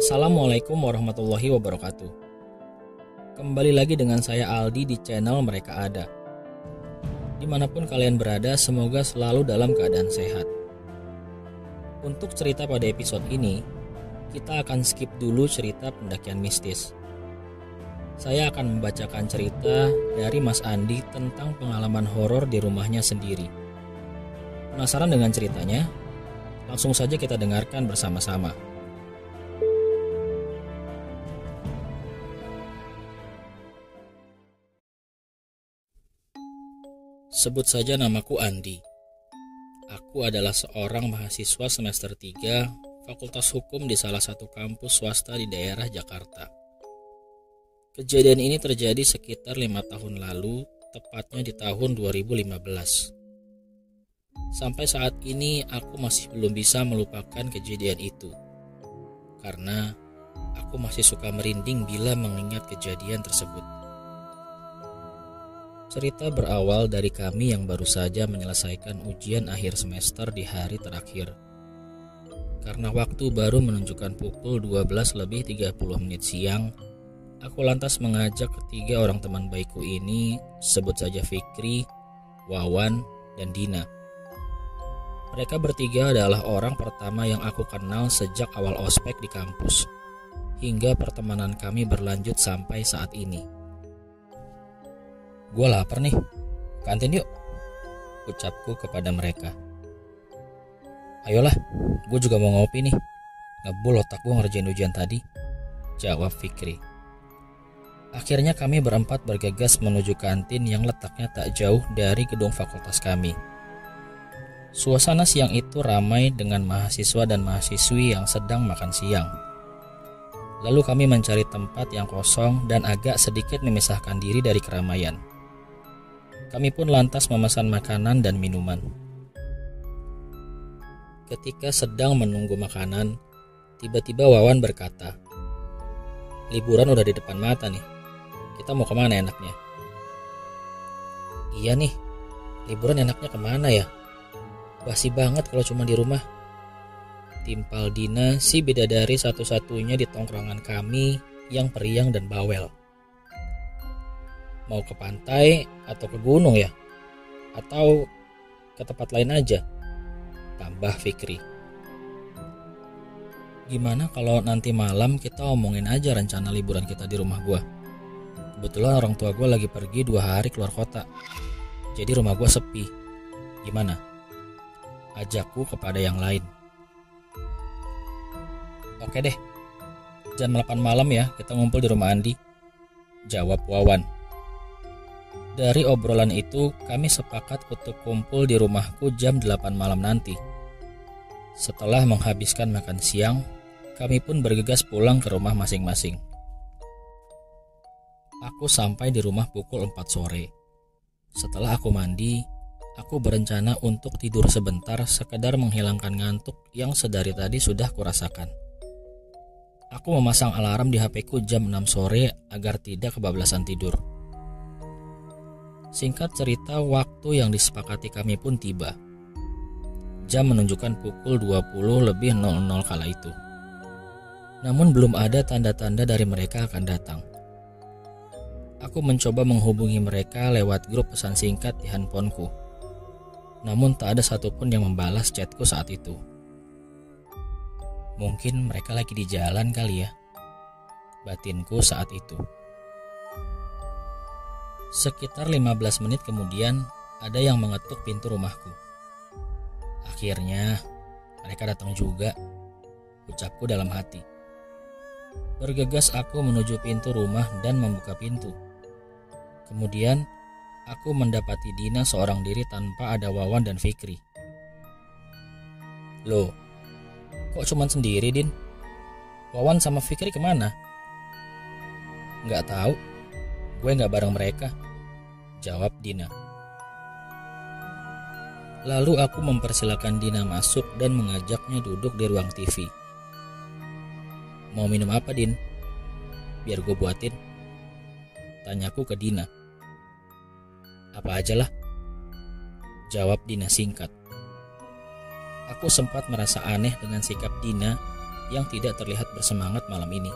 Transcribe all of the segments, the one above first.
Assalamualaikum warahmatullahi wabarakatuh. Kembali lagi dengan saya Aldi di channel Mereka Ada. Dimanapun kalian berada, semoga selalu dalam keadaan sehat. Untuk cerita pada episode ini, kita akan skip dulu cerita pendakian mistis. Saya akan membacakan cerita dari Mas Andi tentang pengalaman horor di rumahnya sendiri. Penasaran dengan ceritanya? Langsung saja kita dengarkan bersama-sama. Sebut saja namaku Andi. Aku adalah seorang mahasiswa semester 3 Fakultas Hukum di salah satu kampus swasta di daerah Jakarta. Kejadian ini terjadi sekitar 5 tahun lalu, tepatnya di tahun 2015. Sampai saat ini aku masih belum bisa melupakan kejadian itu. Karena aku masih suka merinding bila mengingat kejadian tersebut. Cerita berawal dari kami yang baru saja menyelesaikan ujian akhir semester di hari terakhir. Karena waktu baru menunjukkan pukul 12:30 siang, aku lantas mengajak ketiga orang teman baikku ini, sebut saja Fikri, Wawan, dan Dina. Mereka bertiga adalah orang pertama yang aku kenal sejak awal ospek di kampus, hingga pertemanan kami berlanjut sampai saat ini. "Gue lapar nih, kantin yuk," ucapku kepada mereka. "Ayolah, gue juga mau ngopi nih, ngebul otak gue ngerjain ujian tadi," jawab Fikri. Akhirnya kami berempat bergegas menuju kantin yang letaknya tak jauh dari gedung fakultas kami. Suasana siang itu ramai dengan mahasiswa dan mahasiswi yang sedang makan siang. Lalu kami mencari tempat yang kosong dan agak sedikit memisahkan diri dari keramaian. Kami pun lantas memesan makanan dan minuman. Ketika sedang menunggu makanan, tiba-tiba Wawan berkata, "Liburan udah di depan mata nih, kita mau kemana enaknya?" "Iya nih, liburan enaknya kemana ya? Basi banget kalau cuma di rumah," timpal Dina, si bidadari satu-satunya di tongkrongan kami yang periang dan bawel. "Mau ke pantai atau ke gunung ya? Atau ke tempat lain aja?" tambah Fikri. "Gimana kalau nanti malam kita omongin aja rencana liburan kita di rumah gua. Kebetulan orang tua gua lagi pergi 2 hari keluar kota, jadi rumah gua sepi. Gimana?" ajakku kepada yang lain. "Oke deh, jam 8 malam ya kita ngumpul di rumah Andi," jawab Wawan. Dari obrolan itu, kami sepakat untuk kumpul di rumahku jam 8 malam nanti. Setelah menghabiskan makan siang, kami pun bergegas pulang ke rumah masing-masing. Aku sampai di rumah pukul 4 sore. Setelah aku mandi, aku berencana untuk tidur sebentar sekedar menghilangkan ngantuk yang sedari tadi sudah kurasakan. Aku memasang alarm di HP-ku jam 6 sore agar tidak kebablasan tidur. Singkat cerita, waktu yang disepakati kami pun tiba. Jam menunjukkan pukul 20:00 kala itu. Namun belum ada tanda-tanda dari mereka akan datang. Aku mencoba menghubungi mereka lewat grup pesan singkat di handphoneku. Namun tak ada satupun yang membalas chatku saat itu. Mungkin mereka lagi di jalan kali ya, batinku saat itu. Sekitar 15 menit kemudian, ada yang mengetuk pintu rumahku. Akhirnya, mereka datang juga, ucapku dalam hati. Bergegas aku menuju pintu rumah dan membuka pintu. Kemudian, aku mendapati Dina seorang diri tanpa ada Wawan dan Fikri. "Loh, kok cuman sendiri, Din? Wawan sama Fikri kemana?" "Nggak tahu, gue nggak bareng mereka," jawab Dina. Lalu aku mempersilakan Dina masuk dan mengajaknya duduk di ruang TV. "Mau minum apa, Din? Biar gue buatin," tanyaku ke Dina. "Apa aja lah," jawab Dina singkat. Aku sempat merasa aneh dengan sikap Dina yang tidak terlihat bersemangat malam ini.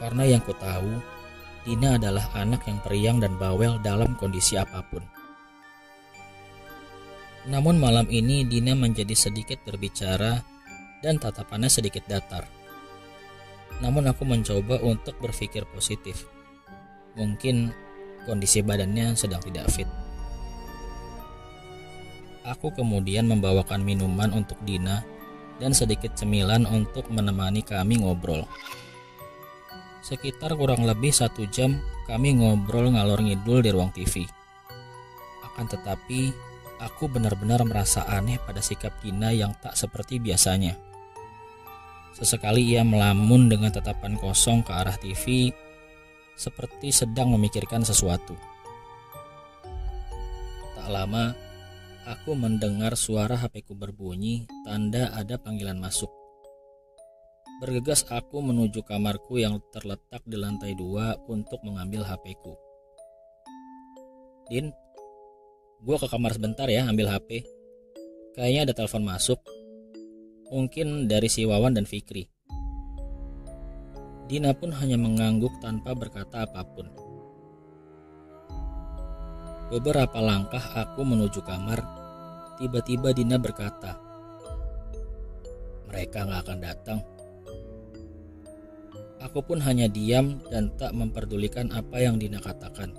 Karena yang ku tahu, Dina adalah anak yang periang dan bawel dalam kondisi apapun. Namun malam ini Dina menjadi sedikit berbicara dan tatapannya sedikit datar. Namun aku mencoba untuk berpikir positif. Mungkin kondisi badannya sedang tidak fit. Aku kemudian membawakan minuman untuk Dina dan sedikit cemilan untuk menemani kami ngobrol. Sekitar kurang lebih 1 jam kami ngobrol ngalor ngidul di ruang TV. Akan tetapi, aku benar-benar merasa aneh pada sikap Dina yang tak seperti biasanya. Sesekali ia melamun dengan tatapan kosong ke arah TV, seperti sedang memikirkan sesuatu. Tak lama, aku mendengar suara HP-ku berbunyi, tanda ada panggilan masuk. Bergegas aku menuju kamarku yang terletak di lantai 2 untuk mengambil HP-ku. Din, gua ke kamar sebentar ya ambil HP. Kayaknya ada telepon masuk. Mungkin dari si Wawan dan Fikri. Dina pun hanya mengangguk tanpa berkata apapun. Beberapa langkah aku menuju kamar. Tiba-tiba Dina berkata, "Mereka gak akan datang." Aku pun hanya diam dan tak memperdulikan apa yang Dina katakan,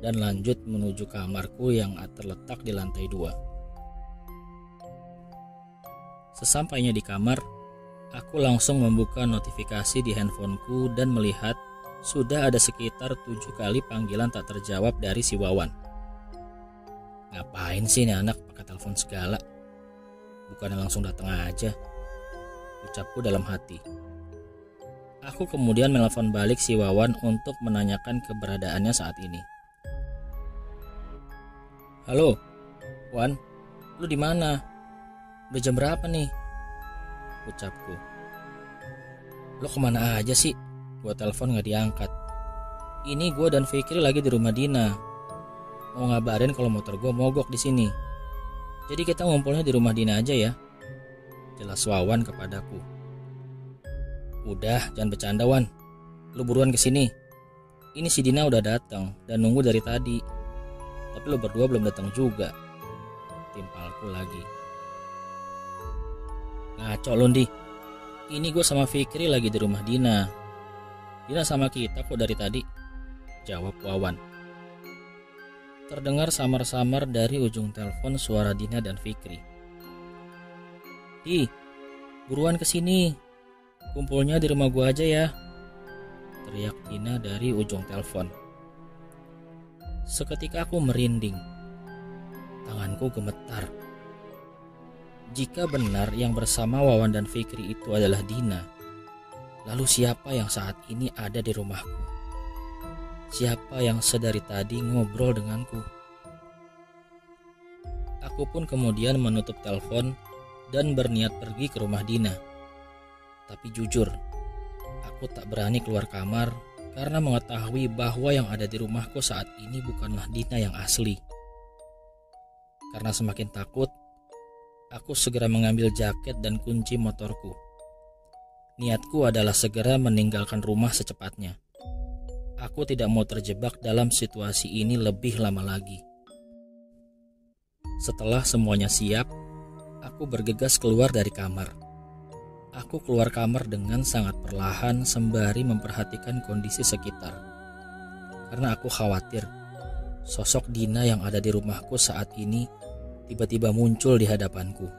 dan lanjut menuju kamarku yang terletak di lantai 2. Sesampainya di kamar, aku langsung membuka notifikasi di handphoneku dan melihat sudah ada sekitar 7 kali panggilan tak terjawab dari si Wawan. Ngapain sih ini anak pakai telepon segala? Bukannya langsung datang aja, ucapku dalam hati. Aku kemudian menelpon balik si Wawan untuk menanyakan keberadaannya saat ini. "Halo, Wan, lu di mana? Udah jam berapa nih?" ucapku. "Lo kemana aja sih? Gua telepon gak diangkat. Ini gue dan Fikri lagi di rumah Dina. Mau ngabarin kalau motor gue mogok di sini. Jadi kita ngumpulnya di rumah Dina aja ya," jelas Wawan kepadaku. "Udah, jangan bercanda Wan. Lu buruan kesini. Ini si Dina udah datang dan nunggu dari tadi. Tapi lu berdua belum datang juga," timpalku lagi. "Ngaco lu, Di. Ini gue sama Fikri lagi di rumah Dina. Dina sama kita kok dari tadi," jawab Wawan. Terdengar samar-samar dari ujung telepon suara Dina dan Fikri. "Di, buruan kesini. Kumpulnya di rumah gue aja ya," teriak Dina dari ujung telepon. Seketika aku merinding. Tanganku gemetar. Jika benar yang bersama Wawan dan Fikri itu adalah Dina, lalu siapa yang saat ini ada di rumahku? Siapa yang sedari tadi ngobrol denganku? Aku pun kemudian menutup telepon dan berniat pergi ke rumah Dina. Tapi jujur, aku tak berani keluar kamar karena mengetahui bahwa yang ada di rumahku saat ini bukanlah Dina yang asli. Karena semakin takut, aku segera mengambil jaket dan kunci motorku. Niatku adalah segera meninggalkan rumah secepatnya. Aku tidak mau terjebak dalam situasi ini lebih lama lagi. Setelah semuanya siap, aku bergegas keluar dari kamar. Aku keluar kamar dengan sangat perlahan sembari memperhatikan kondisi sekitar. Karena aku khawatir sosok Dina yang ada di rumahku saat ini tiba-tiba muncul di hadapanku.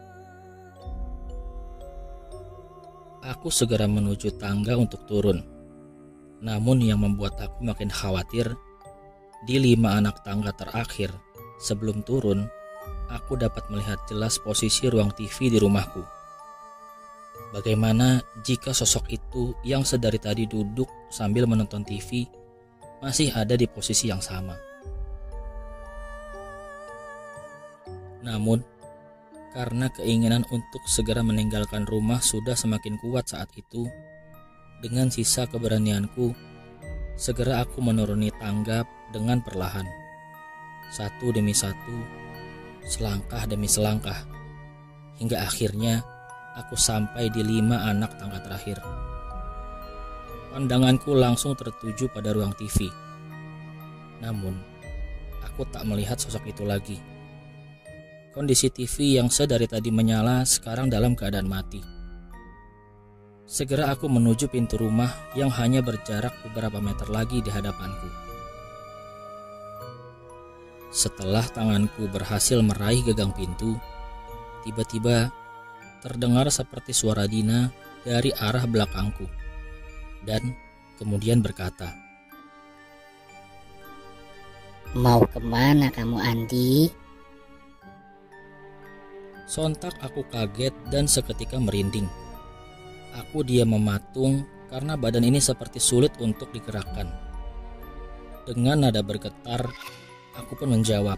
Aku segera menuju tangga untuk turun. Namun yang membuat aku makin khawatir, di 5 anak tangga terakhir sebelum turun, aku dapat melihat jelas posisi ruang TV di rumahku. Bagaimana jika sosok itu yang sedari tadi duduk sambil menonton TV masih ada di posisi yang sama? Namun, karena keinginan untuk segera meninggalkan rumah sudah semakin kuat saat itu, dengan sisa keberanianku, segera aku menuruni tangga dengan perlahan. Satu demi satu, selangkah demi selangkah, hingga akhirnya aku sampai di 5 anak tangga terakhir. Pandanganku langsung tertuju pada ruang TV. Namun, aku tak melihat sosok itu lagi. Kondisi TV yang sedari tadi menyala sekarang dalam keadaan mati. Segera aku menuju pintu rumah yang hanya berjarak beberapa meter lagi di hadapanku. Setelah tanganku berhasil meraih gagang pintu, tiba-tiba terdengar seperti suara Dina dari arah belakangku dan kemudian berkata, "Mau kemana kamu, Andi?" Sontak aku kaget dan seketika merinding. Aku diam mematung karena badan ini seperti sulit untuk digerakkan. Dengan nada bergetar, aku pun menjawab,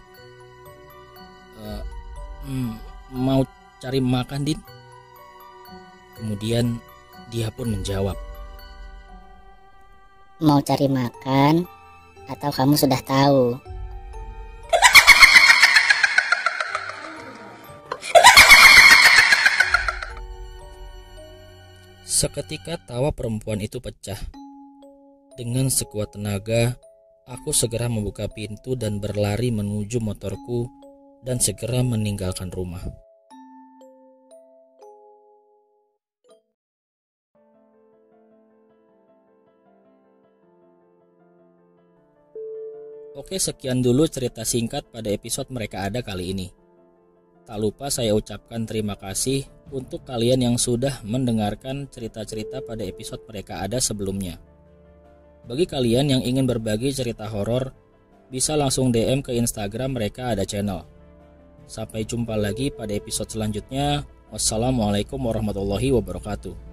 "Mau cari makan, Din?" Kemudian dia pun menjawab, "Mau cari makan atau kamu sudah tahu?" Seketika tawa perempuan itu pecah. Dengan sekuat tenaga, aku segera membuka pintu dan berlari menuju motorku dan segera meninggalkan rumah. Oke, sekian dulu cerita singkat pada episode Mereka Ada kali ini. Tak lupa saya ucapkan terima kasih untuk kalian yang sudah mendengarkan cerita-cerita pada episode Mereka Ada sebelumnya. Bagi kalian yang ingin berbagi cerita horor, bisa langsung DM ke Instagram Mereka Ada Channel. Sampai jumpa lagi pada episode selanjutnya. Wassalamualaikum warahmatullahi wabarakatuh.